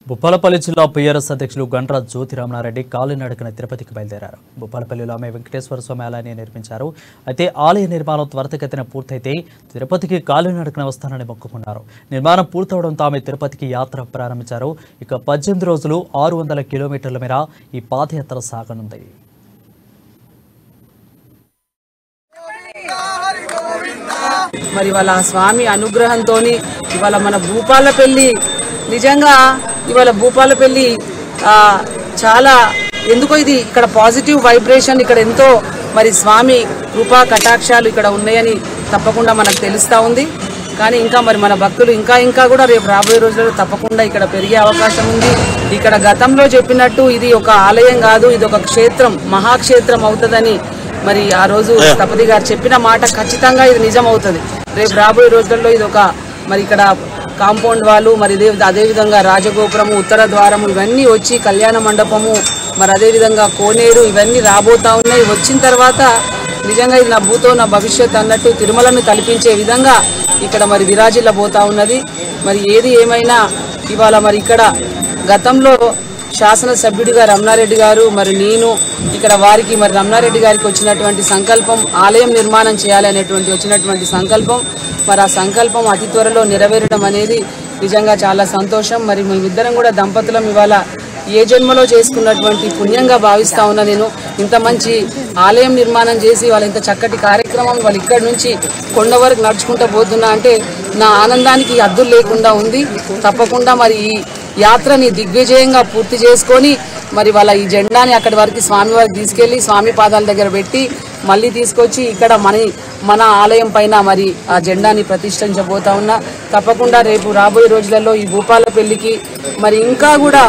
భూపాలపల్లి జిల్లా పిఆర్ఎస్ అధ్యక్షులు గండ్ర జ్యోతిరామనారెడ్డి కాలినడకన తిరుపతికి బయలుదేరారు. భూపాలపల్లిలో ఆమె వెంకటేశ్వర స్వామి ఆలయాన్ని నిర్మించారు. అయితే ఆలయ నిర్మాణం త్వరితగతిన పూర్తయితే తిరుపతికి కాలినడకన వస్తానని మొక్కుకున్నారు. నిర్మాణం పూర్తవడంతో ఆమె తిరుపతికి యాత్ర ప్రారంభించారు. ఇక 18 రోజులు 600 కిలోమీటర్ల మేర ఈ పాదయాత్ర సాగనుంది. మరి వాళ్ళ స్వామి అనుగ్రహంతోని ఇవాళ మన భూపాలపల్లి నిజంగా ఇవాళ భూపాలపల్లి చాలా ఎందుకో ఇది ఇక్కడ పాజిటివ్ వైబ్రేషన్ ఇక్కడ ఎంతో మరి స్వామి కృపా కటాక్షాలు ఇక్కడ ఉన్నాయని తప్పకుండా మనకు తెలుస్తూ ఉంది. కానీ ఇంకా మరి మన భక్తులు ఇంకా కూడా రేపు రాబోయే రోజుల్లో తప్పకుండా ఇక్కడ పెరిగే అవకాశం ఉంది. ఇక్కడ గతంలో చెప్పినట్టు ఇది ఒక ఆలయం కాదు, ఇది ఒక క్షేత్రం, మహాక్షేత్రం అవుతుందని మరి ఆ రోజు స్థపతి గారు చెప్పిన మాట ఖచ్చితంగా ఇది నిజం అవుతుంది. రేపు రాబోయే రోజుల్లో ఇది ఒక మరి ఇక్కడ కాంపౌండ్ వాళ్ళు మరి అదేవిధంగా రాజగోపురము, ఉత్తర ద్వారము ఇవన్నీ వచ్చి కళ్యాణ మండపము మరి అదేవిధంగా కోనేరు ఇవన్నీ రాబోతా ఉన్నాయి. వచ్చిన తర్వాత నిజంగా ఇది నా భూతో నా భవిష్యత్ అన్నట్టు తిరుమలను తలపించే విధంగా ఇక్కడ మరి విరాజిల్లబోతా ఉన్నది. మరి ఏది ఏమైనా ఇవాళ మరి ఇక్కడ గతంలో శాసనసభ్యుడిగా రమణారెడ్డి గారు మరి నేను ఇక్కడ వారికి మరి రమణారెడ్డి గారికి వచ్చినటువంటి సంకల్పం ఆలయం నిర్మాణం చేయాలనేటువంటి వచ్చినటువంటి సంకల్పం మరి ఆ సంకల్పం అతి త్వరలో నెరవేరడం అనేది నిజంగా చాలా సంతోషం. మరి మేమిద్దరం కూడా దంపతులం ఇవాళ ఏ జన్మలో చేసుకున్నటువంటి పుణ్యంగా భావిస్తా ఉన్నా. నేను ఇంత మంచి ఆలయం నిర్మాణం చేసి వాళ్ళ ఇంత చక్కటి కార్యక్రమం వాళ్ళు ఇక్కడి నుంచి కొండ వరకు నడుచుకుంటూ పోతున్నా అంటే నా ఆనందానికి అద్దులు లేకుండా ఉంది. తప్పకుండా మరి ఈ యాత్రని దిగ్విజయంగా పూర్తి చేసుకొని మరి వాళ్ళ ఈ జెండాని అక్కడి వరకు స్వామి వారికి తీసుకెళ్లి స్వామి పాదాల దగ్గర పెట్టి మళ్ళీ తీసుకొచ్చి ఇక్కడ మన ఆలయం పైన మరి ఆ జెండాని ప్రతిష్ఠించబోతా ఉన్నా. తప్పకుండా రేపు రాబోయే రోజులలో ఈ భూపాలపల్లికి మరి ఇంకా కూడా